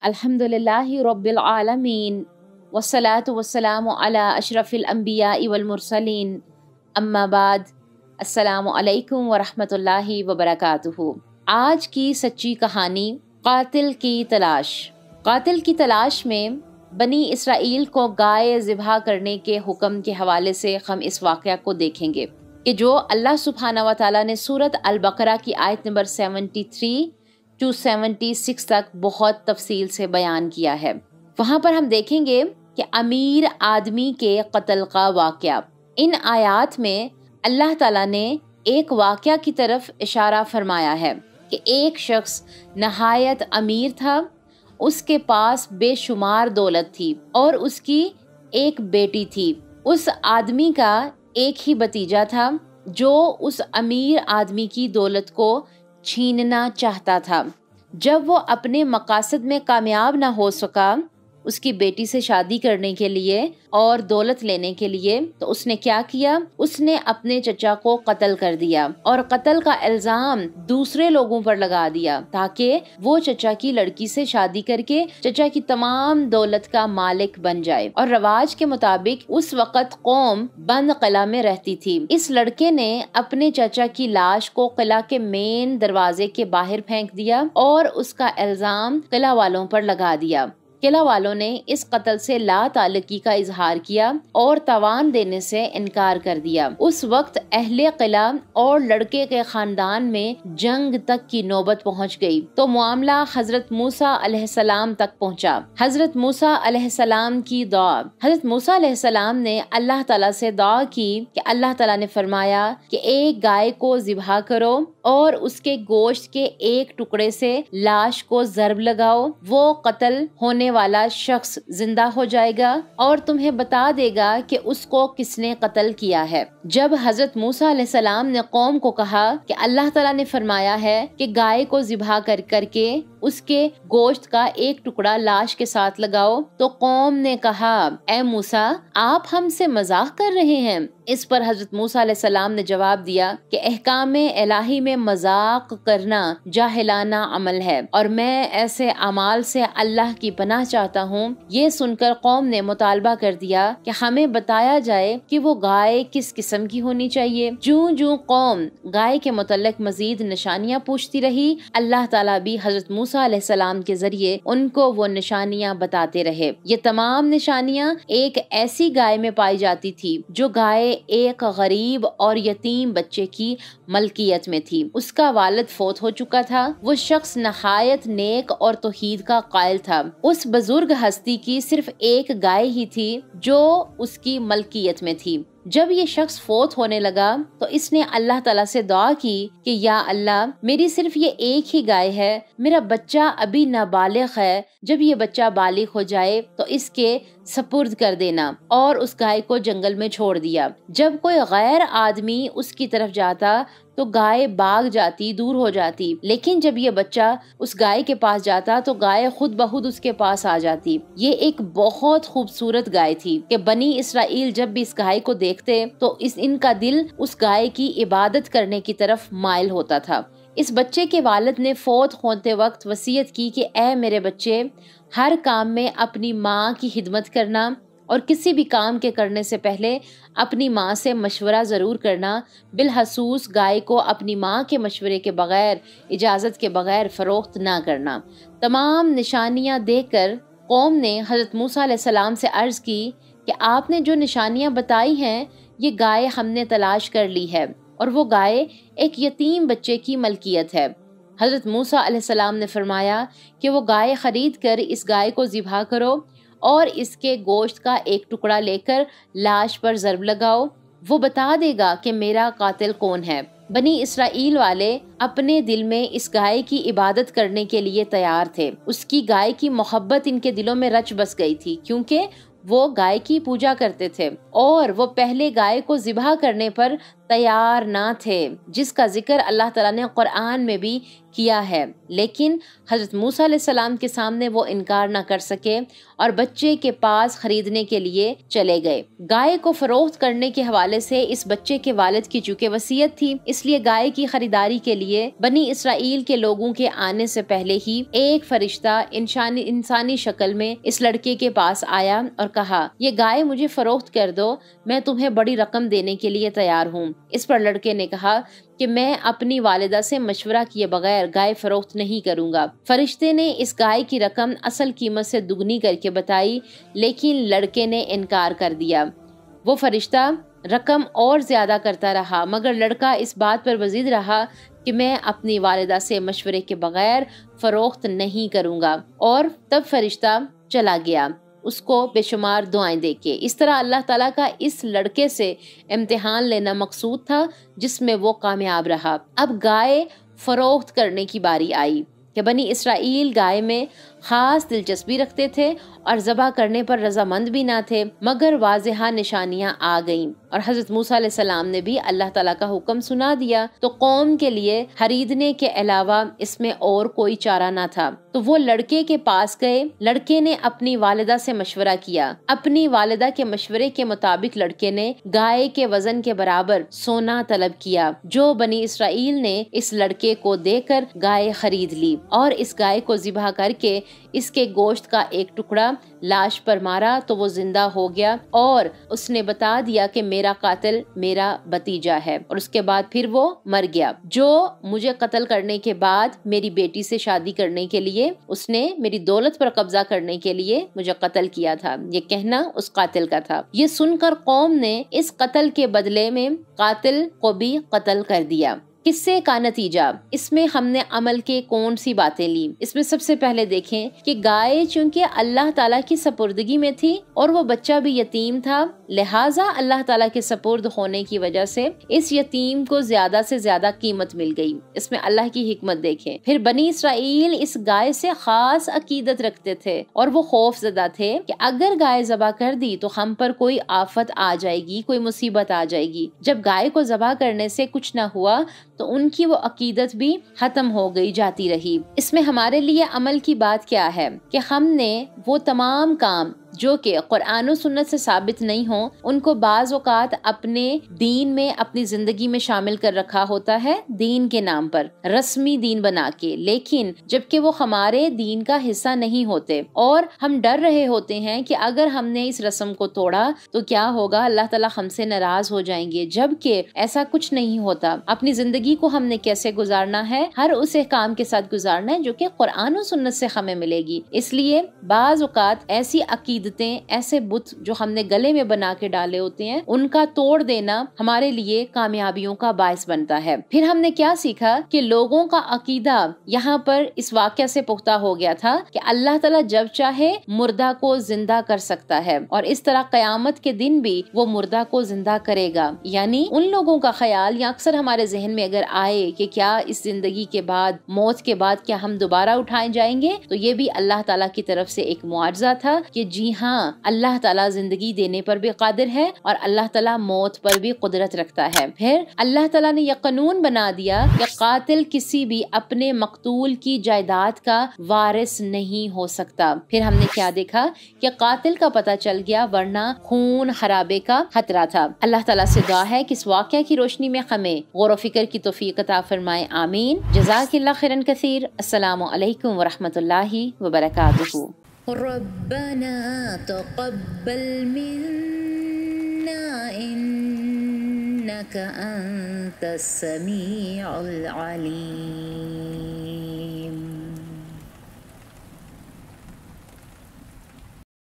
الحمدللہ رب العالمین والصلاة والسلام علی اشرف الانبیاء والمرسلین اما بعد السلام علیکم ورحمۃ اللہ وبرکاتہ۔ آج کی سچی کہانی قاتل کی تلاش۔ قاتل کی تلاش میں بنی اسرائیل کو گائے ذبح کرنے کے حکم کے حوالے سے ہم اس واقعہ کو دیکھیں گے کہ جو اللہ سبحانہ و تعالیٰ نے سورۃ البقرہ کی آیت نمبر 73 to 76 تک بہت تفصیل سے بیان کیا ہے۔ وہاں پر ہم دیکھیں گے کہ امیر آدمی کے قتل کا واقعہ۔ ان آیات میں اللہ تعالیٰ نے ایک واقعہ کی طرف اشارہ فرمایا ہے کہ ایک شخص نہایت امیر تھا، اس کے پاس بے شمار دولت تھی اور اس کی ایک بیٹی تھی۔ اس آدمی کا ایک ہی بھتیجا تھا جو اس امیر آدمی کی دولت کو چھیننا چاہتا تھا۔ جب وہ اپنے مقاصد میں کامیاب نہ ہو سکا اس کی بیٹی سے شادی کرنے کے لیے اور دولت لینے کے لیے، تو اس نے کیا کیا؟ اس نے اپنے چچا کو قتل کر دیا اور قتل کا الزام دوسرے لوگوں پر لگا دیا تاکہ وہ چچا کی لڑکی سے شادی کر کے چچا کی تمام دولت کا مالک بن جائے۔ اور رواج کے مطابق اس وقت قوم بند قلعہ میں رہتی تھی۔ اس لڑکے نے اپنے چچا کی لاش کو قلعہ کے مین دروازے کے باہر پھینک دیا اور اس کا الزام قلعہ والوں پر لگا دیا۔ قلعہ والوں نے اس قتل سے لا تعلقی کا اظہار کیا اور تاوان دینے سے انکار کر دیا۔ اس وقت اہل قلعہ اور لڑکے کے خاندان میں جنگ تک کی نوبت پہنچ گئی تو معاملہ حضرت موسیٰ علیہ السلام تک پہنچا۔ حضرت موسیٰ علیہ السلام کی دعا۔ حضرت موسیٰ علیہ السلام نے اللہ تعالیٰ سے دعا کی کہ اللہ تعالیٰ نے فرمایا کہ ایک گائے کو ذبح کرو اور اس کے گوشت کے ایک ٹکڑے سے لاش کو ضرب لگاؤ، وہ قتل ہونے والا شخص زندہ ہو جائے گا اور تمہیں بتا دے گا کہ اس کو کس نے قتل کیا ہے۔ جب حضرت موسیٰ علیہ السلام نے قوم کو کہا کہ اللہ تعالیٰ نے فرمایا ہے کہ گائے کو ذبح کر کے اس کے گوشت کا ایک ٹکڑا لاش کے ساتھ لگاؤ، تو قوم نے کہا اے موسیٰ آپ ہم سے مذاق کر رہے ہیں۔ اس پر حضرت موسیٰ علیہ السلام نے جواب دیا کہ احکام الہی میں مذاق کرنا جاہلانہ عمل ہے اور میں ایسے اعمال سے اللہ کی پناہ چاہتا ہوں۔ یہ سن کر قوم نے مطالبہ کر دیا کہ ہمیں بتایا جائے کہ وہ گائے کس قسم کی ہونی چاہیے۔ جوں قوم گائے کے متعلق مزید نشانیاں پوچھتی رہی، اللہ تعالیٰ بھی حضرت موسیٰ علیہ السلام کے ذریعے ان کو وہ نشانیاں بتاتے رہے۔ یہ تمام نشانیاں ایک ایسی گائے میں پائی جاتی تھی جو گائے ایک غریب اور یتیم بچے کی ملکیت میں تھی۔ اس کا والد فوت ہو چکا تھا۔ وہ شخص نہایت نیک اور توحید کا قائل تھا۔ اس بزرگ ہستی کی صرف ایک گائے ہی تھی جو اس کی ملکیت میں تھی۔ جب یہ شخص فوت ہونے لگا تو اس نے اللہ تعالیٰ سے دعا کی کہ یا اللہ میری صرف یہ ایک ہی گائے ہے، میرا بچہ ابھی نابالغ ہے، جب یہ بچہ بالغ ہو جائے تو اس کے سپرد کر دینا، اور اس گائے کو جنگل میں چھوڑ دیا۔ جب کوئی غیر آدمی اس کی طرف جاتا تو گائے بھاگ جاتی، دور ہو جاتی، لیکن جب یہ بچہ اس گائے کے پاس جاتا تو گائے خود بخود اس کے پاس آ جاتی۔ یہ ایک بہت خوبصورت گائے تھی کہ بنی اسرائیل جب بھی اس گائے کو دیکھتے تو ان کا دل اس گائے کی عبادت کرنے کی طرف مائل ہوتا تھا۔ اس بچے کے والد نے فوت ہوتے وقت وصیت کی کہ اے میرے بچے، ہر کام میں اپنی ماں کی خدمت کرنا اور کسی بھی کام کے کرنے سے پہلے اپنی ماں سے مشورہ ضرور کرنا، بالخصوص گائے کو اپنی ماں کے مشورے کے بغیر، اجازت کے بغیر فروخت نہ کرنا۔ تمام نشانیاں دیکھ کر قوم نے حضرت موسیٰ علیہ السلام سے عرض کی کہ آپ نے جو نشانیاں بتائی ہیں یہ گائے ہم نے تلاش کر لی ہے اور وہ گائے ایک یتیم بچے کی ملکیت ہے۔ حضرت موسیٰ علیہ السلام نے فرمایا کہ وہ گائے خرید کر اس گائے کو ذبح کرو اور اس کے گوشت کا ایک ٹکڑا لے کر لاش پر ضرب لگاؤ، وہ بتا دے گا کہ میرا قاتل کون ہے۔ بنی اسرائیل والے اپنے دل میں اس گائے کی عبادت کرنے کے لیے تیار تھے۔ اس کی گائے کی محبت ان کے دلوں میں رچ بس گئی تھی کیونکہ وہ گائے کی پوجا کرتے تھے اور وہ پہلے گائے کو ذبح کرنے پر تیار نہ تھے، جس کا ذکر اللہ تعالیٰ نے قرآن میں بھی کیا ہے، لیکن حضرت موسیٰ علیہ السلام کے سامنے وہ انکار نہ کر سکے اور بچے کے پاس خریدنے کے لیے چلے گئے۔ گائے کو فروخت کرنے کے حوالے سے اس بچے کے والد کی چونکہ وصیت تھی، اس لیے گائے کی خریداری کے لیے بنی اسرائیل کے لوگوں کے آنے سے پہلے ہی ایک فرشتہ انسانی شکل میں اس لڑکے کے پاس آیا اور کہا، یہ گائے مجھے فروخت کر دو، میں تمہیں بڑی رقم دینے کے لیے تیار ہوں۔ اس پر لڑکے نے کہا کہ میں اپنی والدہ سے مشورہ کیے بغیر گائے فروخت نہیں کروں گا۔ فرشتے نے اس گائے کی رقم اصل قیمت سے دگنی کر کے بتائی، لیکن لڑکے نے انکار کر دیا۔ وہ فرشتہ رقم اور زیادہ کرتا رہا، مگر لڑکا اس بات پر مزید رہا کہ میں اپنی والدہ سے مشورے کے بغیر فروخت نہیں کروں گا، اور تب فرشتہ چلا گیا اس کو بے شمار دعائیں دے کے۔ اس طرح اللہ تعالیٰ کا اس لڑکے سے امتحان لینا مقصود تھا، جس میں وہ کامیاب رہا۔ اب گائے فروخت کرنے کی باری آئی کہ بنی اسرائیل گائے میں خاص دلچسپی رکھتے تھے اور ذبح کرنے پر رضامند بھی نہ تھے، مگر واضح نشانیاں آ گئیں اور حضرت موسیٰ علیہ السلام نے بھی اللہ تعالیٰ کا حکم سنا دیا، تو قوم کے لیے خریدنے کے علاوہ اس میں اور کوئی چارہ نہ تھا۔ تو وہ لڑکے کے پاس گئے، لڑکے نے اپنی والدہ سے مشورہ کیا، اپنی والدہ کے مشورے کے مطابق لڑکے نے گائے کے وزن کے برابر سونا طلب کیا، جو بنی اسرائیل نے اس لڑکے کو دے کر گائے خرید لی، اور اس گائے کو ذبح کر کے اس کے گوشت کا ایک ٹکڑا لاش پر مارا تو وہ زندہ ہو گیا، اور اس نے بتا دیا کہ میرا قاتل میرا بھتیجا ہے، اور اس کے بعد پھر وہ مر گیا، جو مجھے قتل کرنے کے بعد میری بیٹی سے شادی کرنے کے لیے، اس نے میری دولت پر قبضہ کرنے کے لیے مجھے قتل کیا تھا، یہ کہنا اس قاتل کا تھا۔ یہ سن کر قوم نے اس قتل کے بدلے میں قاتل کو بھی قتل کر دیا۔ قصے کا نتیجہ، اس میں ہم نے عمل کے کون سی باتیں لی؟ اس میں سب سے پہلے دیکھیں کہ گائے چونکہ اللہ تعالیٰ کی سپردگی میں تھی اور وہ بچہ بھی یتیم تھا، لہٰذا اللہ تعالیٰ کے سپرد ہونے کی وجہ سے اس یتیم کو زیادہ سے زیادہ قیمت مل گئی۔ اس میں اللہ کی حکمت دیکھیں۔ پھر بنی اسرائیل اس گائے سے خاص عقیدت رکھتے تھے اور وہ خوف زدہ تھے کہ اگر گائے ذبح کر دی تو ہم پر کوئی آفت آ جائے گی، کوئی مصیبت آ جائے گی۔ جب گائے کو ذبح کرنے سے کچھ نہ ہوا تو ان کی وہ عقیدت بھی ختم ہو گئی، جاتی رہی۔ اس میں ہمارے لیے عمل کی بات کیا ہے کہ ہم نے وہ تمام کام جو کہ قرآن و سنت سے ثابت نہیں ہوں، ان کو بعض اوقات اپنے دین میں، اپنی زندگی میں شامل کر رکھا ہوتا ہے، دین کے نام پر رسمی دین بنا کے، لیکن جبکہ وہ ہمارے دین کا حصہ نہیں ہوتے، اور ہم ڈر رہے ہوتے ہیں کہ اگر ہم نے اس رسم کو توڑا تو کیا ہوگا، اللہ تعالیٰ ہم سے ناراض ہو جائیں گے، جبکہ ایسا کچھ نہیں ہوتا۔ اپنی زندگی کو ہم نے کیسے گزارنا ہے، ہر اس احکام کے ساتھ گزارنا ہے جو کہ قرآن و سنت سے ہمیں ملے گی۔ اس لیے بعض اوقات ایسی عقیدتیں، ایسے بت جو ہم نے گلے میں بنا کے ڈالے ہوتے ہیں، ان کا توڑ دینا ہمارے لیے کامیابیوں کا باعث بنتا ہے۔ پھر ہم نے کیا سیکھا کہ لوگوں کا عقیدہ یہاں پر اس واقعہ سے پختہ ہو گیا تھا کہ اللہ تعالیٰ جب چاہے مردہ کو زندہ کر سکتا ہے، اور اس طرح قیامت کے دن بھی وہ مردہ کو زندہ کرے گا۔ یعنی ان لوگوں کا خیال یا اکثر ہمارے ذہن میں اگر آئے کہ کیا اس زندگی کے بعد، موت کے بعد کیا ہم دوبارہ اٹھائے جائیں گے، تو یہ بھی اللہ تعالیٰ کی طرف سے ایک معجزہ تھا کہ جی ہاں، اللہ تعالیٰ زندگی دینے پر بھی قادر ہے اور اللہ تعالیٰ موت پر بھی قدرت رکھتا ہے۔ پھر اللہ تعالیٰ نے یہ قانون بنا دیا کہ قاتل کسی بھی اپنے مقتول کی جائیداد کا وارث نہیں ہو سکتا۔ پھر ہم نے کیا دیکھا کہ قاتل کا پتہ چل گیا، ورنہ خون خرابے کا خطرہ تھا۔ اللہ تعالیٰ سے دعا ہے کہ اس واقعہ کی روشنی میں ہمیں غور و فکر کی توفیق عطا فرمائے، آمین۔ جزاک اللہ خیرا کثیر۔ السلام علیکم ورحمۃ اللہ وبرکاتہ۔ ربنا تقبل منا إنك أنت السميع العليم